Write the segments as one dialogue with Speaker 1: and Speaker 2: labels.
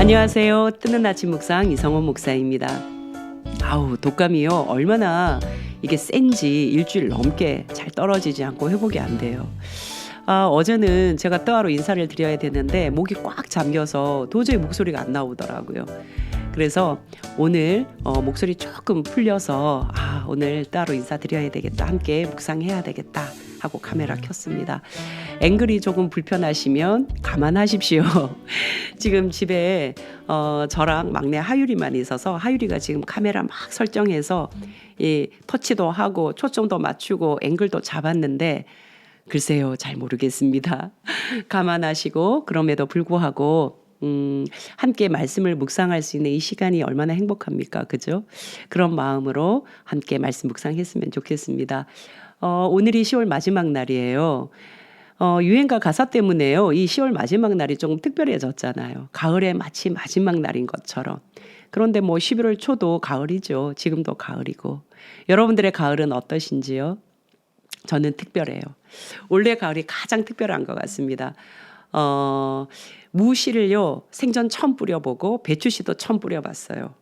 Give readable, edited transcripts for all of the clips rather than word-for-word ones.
Speaker 1: 안녕하세요. 뜨는 아침 묵상 이성원 목사입니다. 아우, 독감이요. 얼마나 이게 센지 일주일 넘게 잘 떨어지지 않고 회복이 안 돼요. 어제는 제가 따로 인사를 드려야 되는데 목이 꽉 잠겨서 도저히 목소리가 안 나오더라고요. 그래서 오늘 목소리 조금 풀려서 오늘 따로 인사드려야 되겠다. 함께 묵상해야 되겠다 하고 카메라 켰습니다. 앵글이 조금 불편하시면 감안하십시오. 지금 집에 저랑 막내 하율이만 있어서 하율이가 지금 카메라 막 설정해서 터치도 하고 초점도 맞추고 앵글도 잡았는데 글쎄요, 잘 모르겠습니다. 감안하시고 그럼에도 불구하고 함께 말씀을 묵상할 수 있는 이 시간이 얼마나 행복합니까? 그죠? 그런 마음으로 함께 말씀 묵상했으면 좋겠습니다. 오늘이 10월 마지막 날이에요. 유행가 가사 때문에요. 이 10월 마지막 날이 조금 특별해졌잖아요. 가을의 마치 마지막 날인 것처럼. 그런데 11월 초도 가을이죠. 지금도 가을이고. 여러분들의 가을은 어떠신지요? 저는 특별해요. 올해 가을이 가장 특별한 것 같습니다. 무씨를요, 생전 처음 뿌려보고 배추씨도 처음 뿌려봤어요.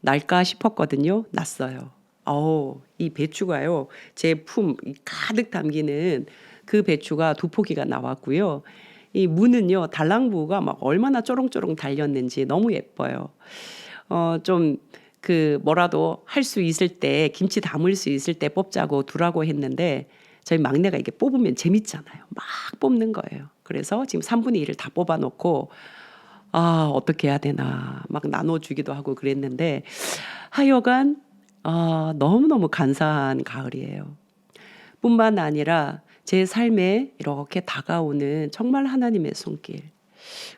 Speaker 1: 날까 싶었거든요. 났어요. 이 배추가요, 제 품 가득 담기는 그 배추가 2포기가 나왔고요. 이 무는요, 달랑무가 막 얼마나 쪼롱쪼롱 달렸는지 너무 예뻐요. 뭐라도 할 수 있을 때, 김치 담을 수 있을 때 뽑자고 두라고 했는데, 저희 막내가 이게 뽑으면 재밌잖아요. 막 뽑는 거예요. 그래서 지금 3분의 1을 다 뽑아놓고, 어떻게 해야 되나, 막 나눠주기도 하고 그랬는데, 하여간, 너무너무 감사한 가을이에요. 뿐만 아니라 제 삶에 이렇게 다가오는 정말 하나님의 손길,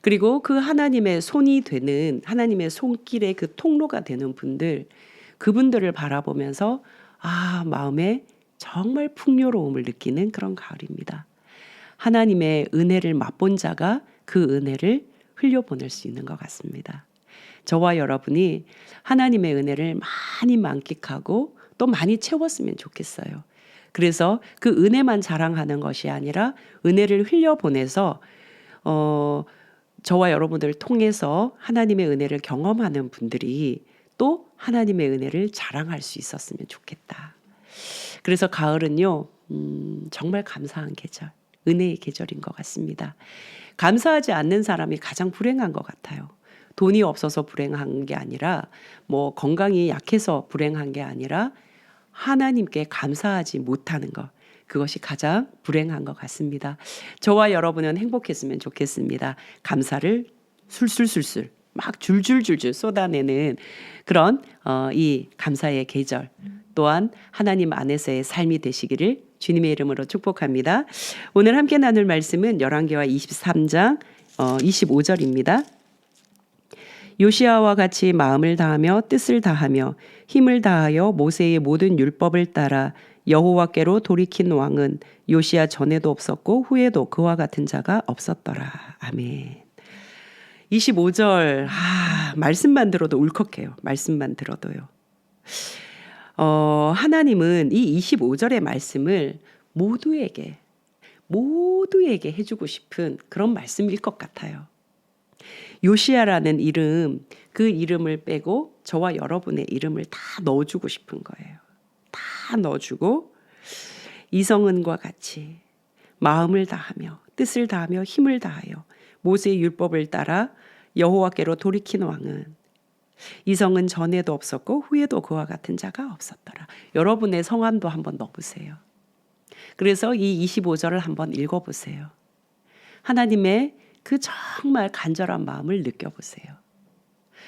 Speaker 1: 그리고 그 하나님의 손이 되는, 하나님의 손길의 그 통로가 되는 분들, 그분들을 바라보면서 마음에 정말 풍요로움을 느끼는 그런 가을입니다. 하나님의 은혜를 맛본 자가 그 은혜를 흘려보낼 수 있는 것 같습니다. 저와 여러분이 하나님의 은혜를 많이 만끽하고 또 많이 채웠으면 좋겠어요. 그래서 그 은혜만 자랑하는 것이 아니라 은혜를 흘려보내서 저와 여러분들을 통해서 하나님의 은혜를 경험하는 분들이 또 하나님의 은혜를 자랑할 수 있었으면 좋겠다. 그래서 가을은요, 정말 감사한 계절, 은혜의 계절인 것 같습니다. 감사하지 않는 사람이 가장 불행한 것 같아요. 돈이 없어서 불행한 게 아니라, 건강이 약해서 불행한 게 아니라, 하나님께 감사하지 못하는 것, 그것이 가장 불행한 것 같습니다. 저와 여러분은 행복했으면 좋겠습니다. 감사를 술술술술 막 줄줄줄줄 쏟아내는 그런 이 감사의 계절, 또한 하나님 안에서의 삶이 되시기를 주님의 이름으로 축복합니다. 오늘 함께 나눌 말씀은 열왕기하 23장 25절입니다. 요시아와 같이 마음을 다하며 뜻을 다하며 힘을 다하여 모세의 모든 율법을 따라 여호와께로 돌이킨 왕은 요시아 전에도 없었고 후에도 그와 같은 자가 없었더라. 아멘. 25절 말씀만 들어도 울컥해요. 말씀만 들어도요. 하나님은 이 25절의 말씀을 모두에게 해주고 싶은 그런 말씀일 것 같아요. 요시아라는 이름, 그 이름을 빼고 저와 여러분의 이름을 다 넣어주고 싶은 거예요. 다 넣어주고 이성은과 같이 마음을 다하며 뜻을 다하며 힘을 다하여 모세의 율법을 따라 여호와께로 돌이킨 왕은 이성은 전에도 없었고 후에도 그와 같은 자가 없었더라. 여러분의 성함도 한번 넣어보세요. 그래서 이 25절을 한번 읽어보세요. 하나님의 그 정말 간절한 마음을 느껴보세요.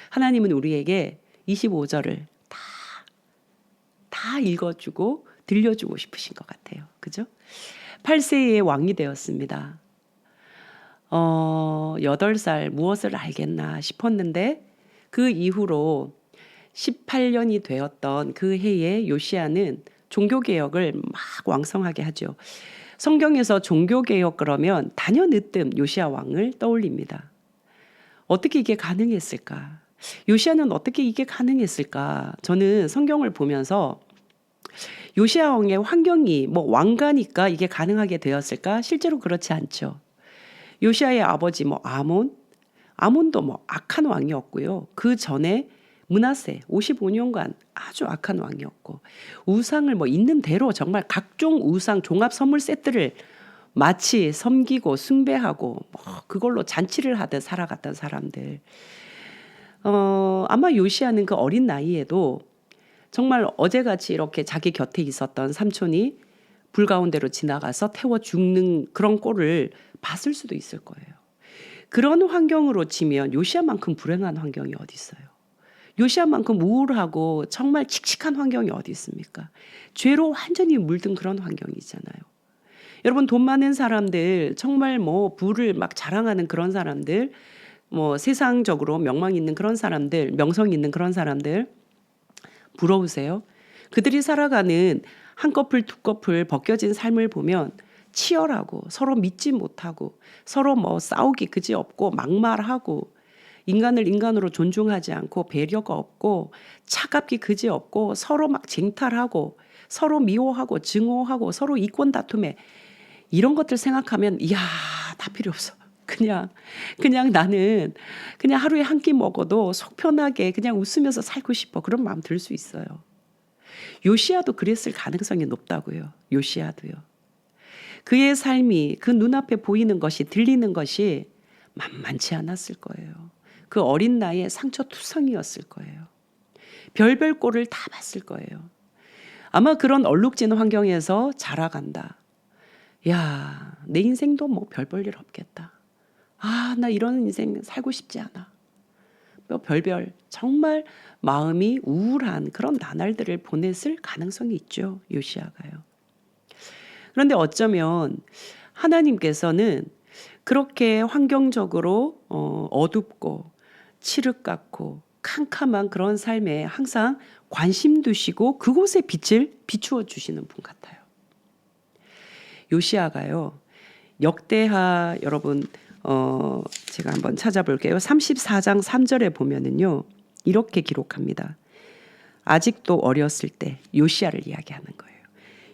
Speaker 1: 하나님은 우리에게 25절을 다 읽어주고 들려주고 싶으신 것 같아요. 그죠? 8세의 왕이 되었습니다. 8살 무엇을 알겠나 싶었는데 그 이후로 18년이 되었던 그 해에 요시아는 종교개혁을 막 왕성하게 하죠. 성경에서 종교개혁 그러면 단연으뜸 요시아 왕을 떠올립니다. 어떻게 이게 가능했을까? 요시아는 어떻게 이게 가능했을까? 저는 성경을 보면서 요시아 왕의 환경이 왕가니까 이게 가능하게 되었을까? 실제로 그렇지 않죠. 요시아의 아버지 아몬 아몬도 뭐 악한 왕이었고요. 그 전에 므낫세 55년간 아주 악한 왕이었고, 우상을 뭐 있는 대로 정말 각종 우상 종합 선물 세트를 마치 섬기고 숭배하고 뭐 그걸로 잔치를 하듯 살아갔던 사람들. 아마 요시야는 그 어린 나이에도 정말 어제같이 이렇게 자기 곁에 있었던 삼촌이 불 가운데로 지나가서 태워 죽는 그런 꼴을 봤을 수도 있을 거예요. 그런 환경으로 치면 요시야만큼 불행한 환경이 어디 있어요? 요시야만큼 우울하고 정말 칙칙한 환경이 어디 있습니까? 죄로 완전히 물든 그런 환경이잖아요. 여러분, 돈 많은 사람들, 정말 뭐 부를 막 자랑하는 그런 사람들, 뭐 세상적으로 명망 있는 그런 사람들, 명성 있는 그런 사람들 부러우세요? 그들이 살아가는 한 커플 두 커플 벗겨진 삶을 보면 치열하고 서로 믿지 못하고 서로 뭐 싸우기 그지없고 막말하고 인간을 인간으로 존중하지 않고 배려가 없고 차갑기 그지없고 서로 막 쟁탈하고 서로 미워하고 증오하고 서로 이권 다툼에, 이런 것들 생각하면 이야, 다 필요 없어. 그냥 나는 그냥 하루에 한 끼 먹어도 속 편하게 그냥 웃으면서 살고 싶어. 그런 마음 들 수 있어요. 요시야도 그랬을 가능성이 높다고요. 요시야도요. 그의 삶이 그 눈앞에 보이는 것이 들리는 것이 만만치 않았을 거예요. 그 어린 나이에 상처투성이었을 거예요. 별별 꼴을 다 봤을 거예요. 아마 그런 얼룩진 환경에서 자라간다. 야, 내 인생도 뭐 별 볼 일 없겠다. 아, 나 이런 인생 살고 싶지 않아. 뭐 별별 정말 마음이 우울한 그런 나날들을 보냈을 가능성이 있죠. 요시야가요. 그런데 어쩌면 하나님께서는 그렇게 환경적으로 어둡고 칠흑 같고 캄캄한 그런 삶에 항상 관심 두시고 그곳에 빛을 비추어 주시는 분 같아요. 요시야가요. 역대하 여러분 제가 한번 찾아볼게요. 34장 3절에 보면은요. 이렇게 기록합니다. 아직도 어렸을 때, 요시야를 이야기하는 거예요.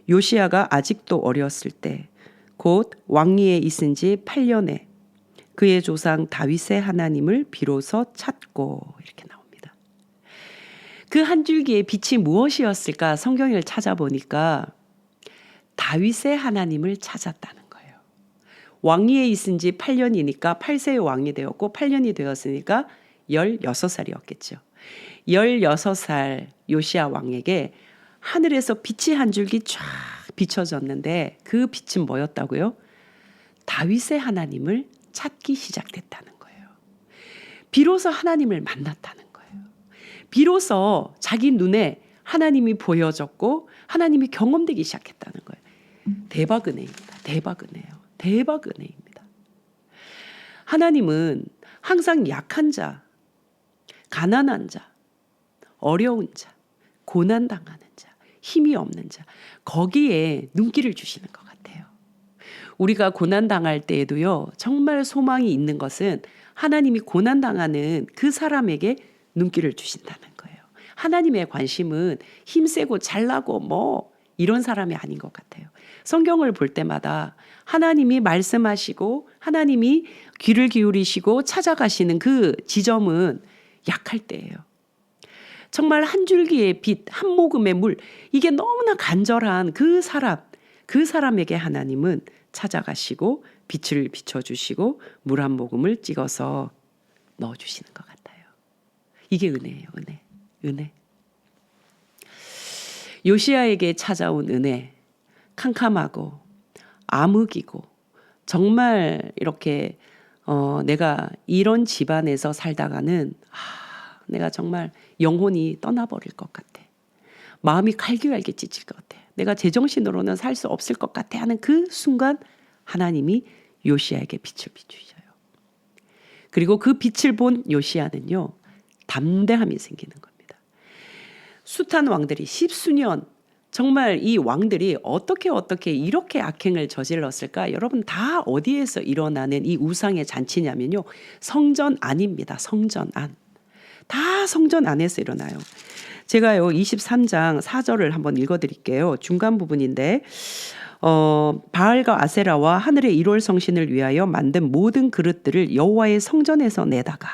Speaker 1: 요시야가 아직도 어렸을 때 곧 왕위에 있은 지 8년에 그의 조상 다윗의 하나님을 비로소 찾고, 이렇게 나옵니다. 그 한 줄기의 빛이 무엇이었을까 성경을 찾아보니까 다윗의 하나님을 찾았다는 거예요. 왕위에 있은 지 8년이니까 8세의 왕이 되었고 8년이 되었으니까 16살이었겠죠. 16살 요시야 왕에게 하늘에서 빛이 한 줄기 쫙 비춰졌는데 그 빛은 뭐였다고요? 다윗의 하나님을 찾기 시작됐다는 거예요. 비로소 하나님을 만났다는 거예요. 비로소 자기 눈에 하나님이 보여졌고 하나님이 경험되기 시작했다는 거예요. 대박 은혜입니다. 대박 은혜예요. 대박 은혜입니다. 하나님은 항상 약한 자, 가난한 자, 어려운 자, 고난당하는 자, 힘이 없는 자, 거기에 눈길을 주시는 것 같아요. 우리가 고난당할 때에도요, 정말 소망이 있는 것은 하나님이 고난당하는 그 사람에게 눈길을 주신다는 거예요. 하나님의 관심은 힘세고 잘나고 뭐 이런 사람이 아닌 것 같아요. 성경을 볼 때마다 하나님이 말씀하시고 하나님이 귀를 기울이시고 찾아가시는 그 지점은 약할 때예요. 정말 한 줄기의 빛, 한 모금의 물, 이게 너무나 간절한 그 사람에게 하나님은 찾아가시고 빛을 비춰주시고 물 한 모금을 찍어서 넣어주시는 것 같아요. 이게 은혜예요. 은혜. 요시야에게 찾아온 은혜, 캄캄하고 암흑이고 정말 이렇게 내가 이런 집안에서 살다가는 내가 정말 영혼이 떠나버릴 것 같아. 마음이 갈기갈기 찢을 것 같아. 내가 제정신으로는 살 수 없을 것 같아 하는 그 순간 하나님이 요시야에게 빛을 비추셔요. 그리고 그 빛을 본 요시야는요, 담대함이 생기는 겁니다. 숱한 왕들이 십수년, 정말 이 왕들이 어떻게 이렇게 악행을 저질렀을까? 여러분, 다 어디에서 일어나는 이 우상의 잔치냐면요, 성전 안입니다. 성전 안. 다 성전 안에서 일어나요. 제가요 23장 4절을 한번 읽어드릴게요. 중간 부분인데 바알과 아세라와 하늘의 일월 성신을 위하여 만든 모든 그릇들을 여호와의 성전에서 내다가.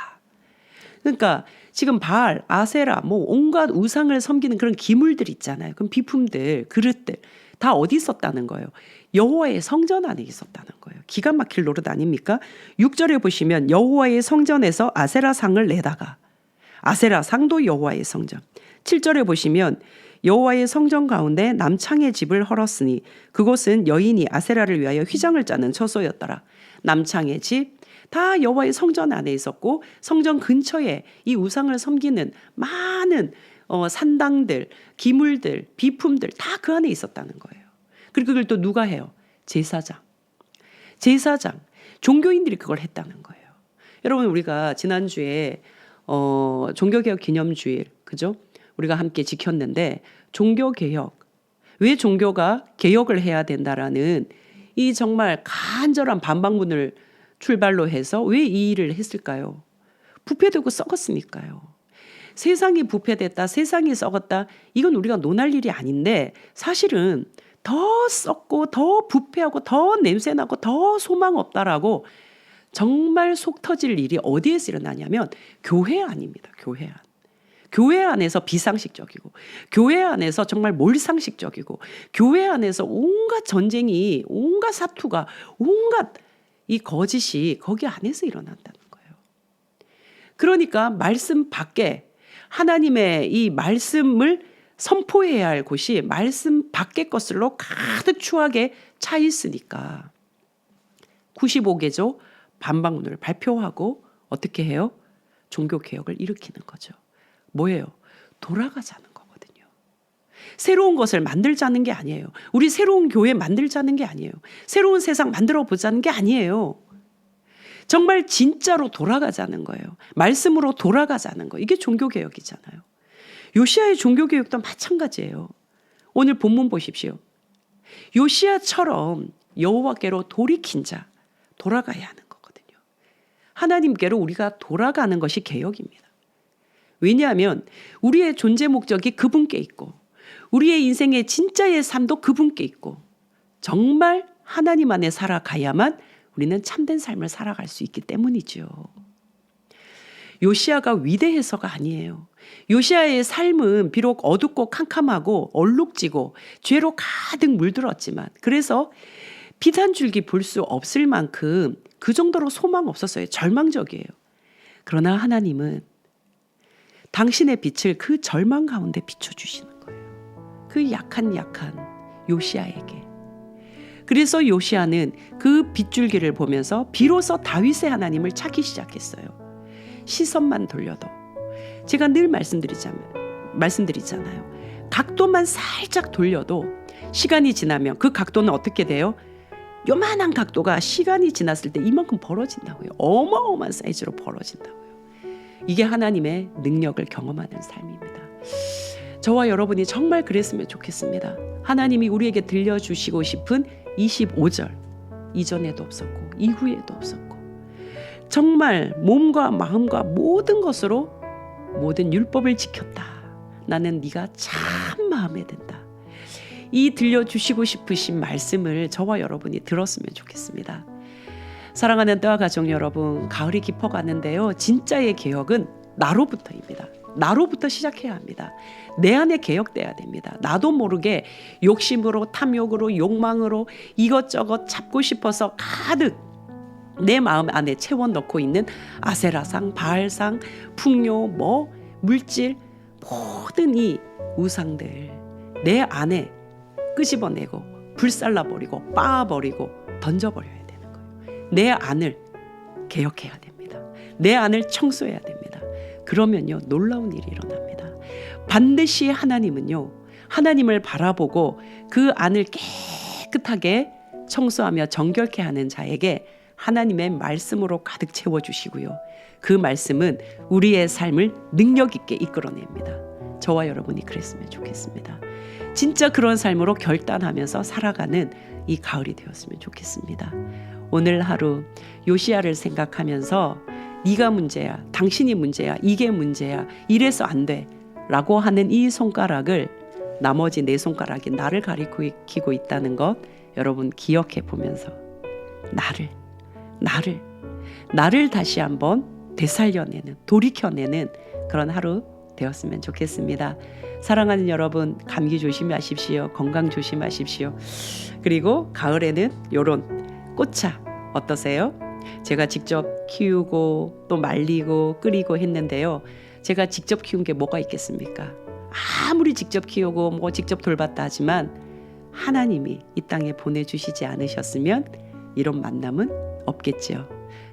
Speaker 1: 그러니까 지금 바알, 아세라, 뭐 온갖 우상을 섬기는 그런 기물들 있잖아요. 그럼 비품들, 그릇들 다 어디 있었다는 거예요? 여호와의 성전 안에 있었다는 거예요. 기가 막힐 노릇 아닙니까? 6절에 보시면 여호와의 성전에서 아세라 상을 내다가, 아세라 상도 여호와의 성전. 7절에 보시면 여호와의 성전 가운데 남창의 집을 헐었으니 그곳은 여인이 아세라를 위하여 휘장을 짜는 처소였더라. 남창의 집 다 여호와의 성전 안에 있었고, 성전 근처에 이 우상을 섬기는 많은 산당들, 기물들, 비품들 다 그 안에 있었다는 거예요. 그리고 그걸 또 누가 해요? 제사장, 종교인들이 그걸 했다는 거예요. 여러분, 우리가 지난주에 종교개혁 기념주일, 그죠? 우리가 함께 지켰는데, 종교개혁, 왜 종교가 개혁을 해야 된다라는 이 정말 간절한 반박문을 출발로 해서 왜 이 일을 했을까요? 부패되고 썩었으니까요. 세상이 부패됐다, 세상이 썩었다, 이건 우리가 논할 일이 아닌데, 사실은 더 썩고 더 부패하고 더 냄새나고 더 소망 없다라고 정말 속 터질 일이 어디에서 일어나냐면 교회 안입니다. 교회 안. 교회 안에서 비상식적이고, 교회 안에서 정말 몰상식적이고, 교회 안에서 온갖 전쟁이, 온갖 사투가, 온갖 이 거짓이 거기 안에서 일어난다는 거예요. 그러니까 말씀 밖에, 하나님의 이 말씀을 선포해야 할 곳이 말씀 밖의 것들로 가득 추하게 차 있으니까 95개조 반박문을 발표하고 어떻게 해요? 종교개혁을 일으키는 거죠. 뭐예요? 돌아가자는 거거든요. 새로운 것을 만들자는 게 아니에요. 우리 새로운 교회 만들자는 게 아니에요. 새로운 세상 만들어 보자는 게 아니에요. 정말 진짜로 돌아가자는 거예요. 말씀으로 돌아가자는 거예요. 이게 종교개혁이잖아요. 요시야의 종교개혁도 마찬가지예요. 오늘 본문 보십시오. 요시야처럼 여호와께로 돌이킨 자, 돌아가야 하는 거거든요. 하나님께로 우리가 돌아가는 것이 개혁입니다. 왜냐하면 우리의 존재 목적이 그분께 있고, 우리의 인생의 진짜의 삶도 그분께 있고, 정말 하나님 안에 살아가야만 우리는 참된 삶을 살아갈 수 있기 때문이죠. 요시야가 위대해서가 아니에요. 요시야의 삶은 비록 어둡고 캄캄하고 얼룩지고 죄로 가득 물들었지만, 그래서 빛 한 줄기 볼 수 없을 만큼 그 정도로 소망 없었어요. 절망적이에요. 그러나 하나님은 당신의 빛을 그 절망 가운데 비춰주시는 거예요. 그 약한 요시야에게. 그래서 요시야는 그 빗줄기를 보면서 비로소 다윗의 하나님을 찾기 시작했어요. 시선만 돌려도, 제가 늘 말씀드리잖아요. 각도만 살짝 돌려도 시간이 지나면 그 각도는 어떻게 돼요? 요만한 각도가 시간이 지났을 때 이만큼 벌어진다고요. 어마어마한 사이즈로 벌어진다고요. 이게 하나님의 능력을 경험하는 삶입니다. 저와 여러분이 정말 그랬으면 좋겠습니다. 하나님이 우리에게 들려주시고 싶은 25절, 이전에도 없었고 이후에도 없었고, 정말 몸과 마음과 모든 것으로 모든 율법을 지켰다. 나는 네가 참 마음에 든다. 이 들려주시고 싶으신 말씀을 저와 여러분이 들었으면 좋겠습니다. 사랑하는 때와 가족 여러분, 가을이 깊어가는데요. 진짜의 개혁은 나로부터입니다. 나로부터 시작해야 합니다. 내 안에 개혁돼야 됩니다. 나도 모르게 욕심으로, 탐욕으로, 욕망으로 이것저것 잡고 싶어서 가득 내 마음 안에 채워 넣고 있는 아세라상, 바알상, 풍요, 물질, 모든 이 우상들 내 안에 끄집어내고 불살라버리고 빻아버리고 던져버려야 되는 거예요. 내 안을 개혁해야 됩니다. 내 안을 청소해야 됩니다. 그러면요, 놀라운 일이 일어납니다. 반드시 하나님은요, 하나님을 바라보고 그 안을 깨끗하게 청소하며 정결케 하는 자에게 하나님의 말씀으로 가득 채워주시고요. 그 말씀은 우리의 삶을 능력 있게 이끌어냅니다. 저와 여러분이 그랬으면 좋겠습니다. 진짜 그런 삶으로 결단하면서 살아가는 이 가을이 되었으면 좋겠습니다. 오늘 하루 요시야를 생각하면서 네가 문제야, 당신이 문제야, 이게 문제야, 이래서 안 돼 라고 하는 이 손가락을, 나머지 네 손가락이 나를 가리키고 있다는 것 여러분 기억해 보면서 나를 다시 한번 되살려내는, 돌이켜내는 그런 하루 되었으면 좋겠습니다. 사랑하는 여러분, 감기 조심하십시오. 건강 조심하십시오. 그리고 가을에는 요런 꽃차 어떠세요? 제가 직접 키우고 또 말리고 끓이고 했는데요. 제가 직접 키운 게 뭐가 있겠습니까? 아무리 직접 키우고 뭐 직접 돌봤다 하지만 하나님이 이 땅에 보내주시지 않으셨으면 이런 만남은 없겠죠.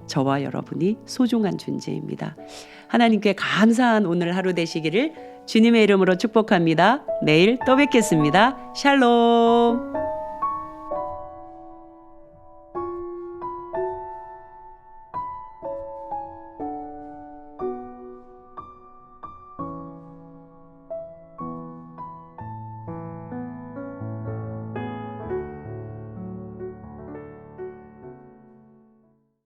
Speaker 1: 저와 여러분이 소중한 존재입니다. 하나님께 감사한 오늘 하루 되시기를 주님의 이름으로 축복합니다. 내일 또 뵙겠습니다. 샬롬.